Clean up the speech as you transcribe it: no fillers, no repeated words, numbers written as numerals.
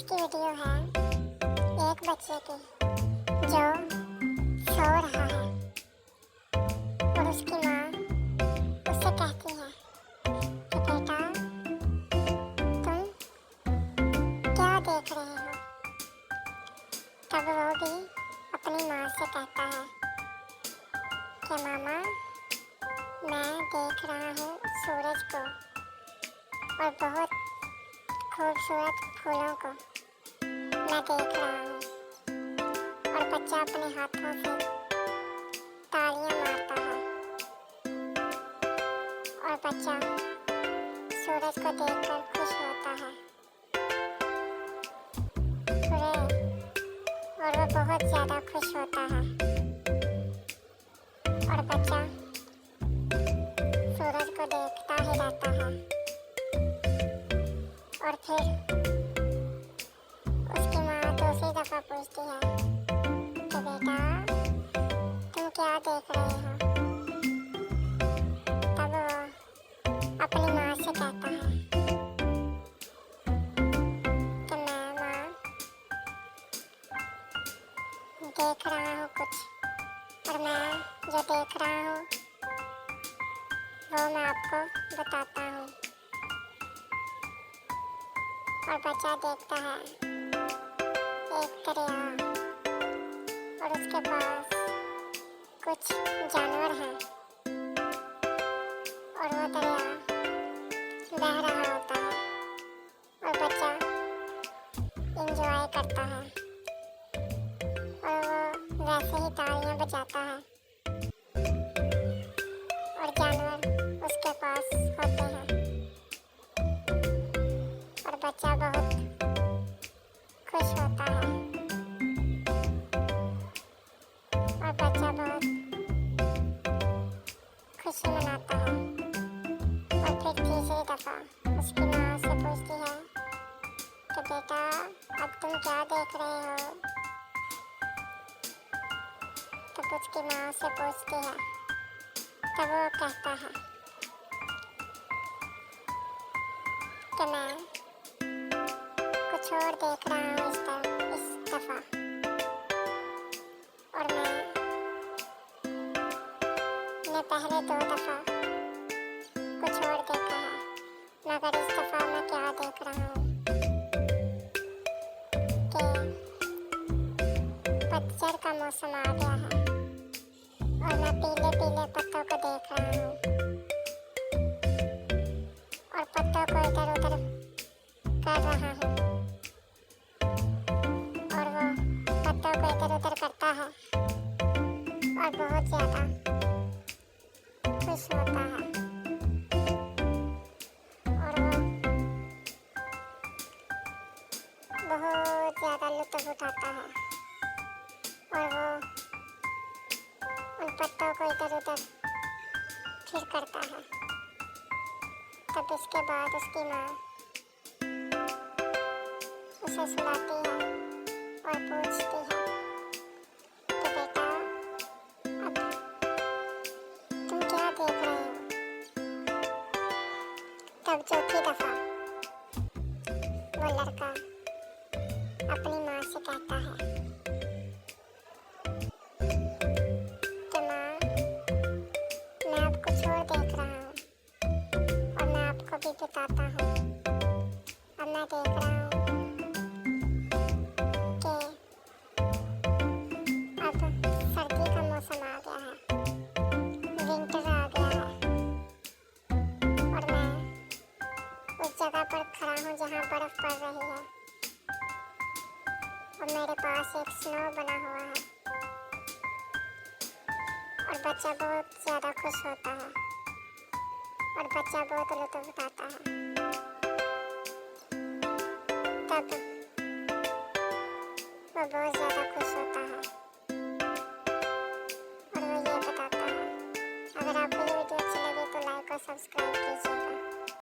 की वीडियो है एक बच्चे की जो सो रहा है और उसकी माँ उससे कहती है कि बेटा तुम क्या देख रहे हो। तब वो भी अपनी माँ से कहता है कि मामा मैं देख रहा हूँ सूरज को और बहुत खूबसूरत फूलों को मैं देख रहा हूँ। और बच्चा अपने हाथों से तालियां मारता है और बच्चा सूरज को देखकर खुश होता है और वो बहुत ज़्यादा खुश होता है। और बच्चा सूरज को देखता ही रहता है और फिर उसकी माँ दूसरी दफ़ा पूछती है कि बेटा तुम क्या देख रहे हो। तब वो अपनी माँ से कहता है कि मैं माँ देख रहा हूँ कुछ और मैं जो देख रहा हूँ वो मैं आपको बताता हूँ। और बच्चा देखता है एक दरिया और उसके पास कुछ जानवर हैं और वो दरिया बह रहा होता है और बच्चा एंजॉय करता है और वो वैसे ही तालियां बजाता है और जानवर उसके पास होते हैं और बच्चा बहुत खुश होता है और बच्चा बहुत खुशी मनाता है। और फिर तीसरी दफ़ा उसकी माँ उससे पूछती है कि बेटा अब तुम क्या देख रहे हो। तब उसकी माँ उससे पूछती है तब वो कहता है कि मैं कुछ और देख रहा हूँ इस दफ़ा और मैंने पहले 2 दफ़ा कुछ और देखा है मगर इस दफ़ा मैं क्या देख रहा हूँ कि पतझड़ का मौसम आ गया है और मैं पीले पीले पत्तों को देख रहा हूँ और पत्तों को इधर उधर कर रहा हूँ और वो पत्तों को इधर उधर करता है और बहुत ज़्यादा खुश होता है और वो बहुत ज़्यादा लुत्फ़ उठाता है और वो उन पत्तों को इधर उधर फिर करता है। तब इसके बाद उसकी माँ उसे सुलाती है और पूछती है कि बेटा अब तुम क्या देख रहे हो। तब चौथी दफ़ा वो लड़का अपनी माँ से कहता है कि माँ मैं अब कुछ और देख रहा हूँ और मैं आपको भी बताता हूँ। अब मैं देख रहा हूँ कि अब सर्दी का मौसम आ गया है विंटर आ गया है और मैं उस जगह पर खड़ा हूँ जहाँ बर्फ़ पड़ रही है और मेरे पास एक स्नो बना हुआ है और बच्चा बहुत ज़्यादा खुश होता है और बच्चा बहुत लुत्फ़ उठाता है। तब वो बहुत ज़्यादा खुश होता है और वो ये बताता है अगर आपको ये वीडियो अच्छी लगी तो लाइक और सब्सक्राइब कीजिए।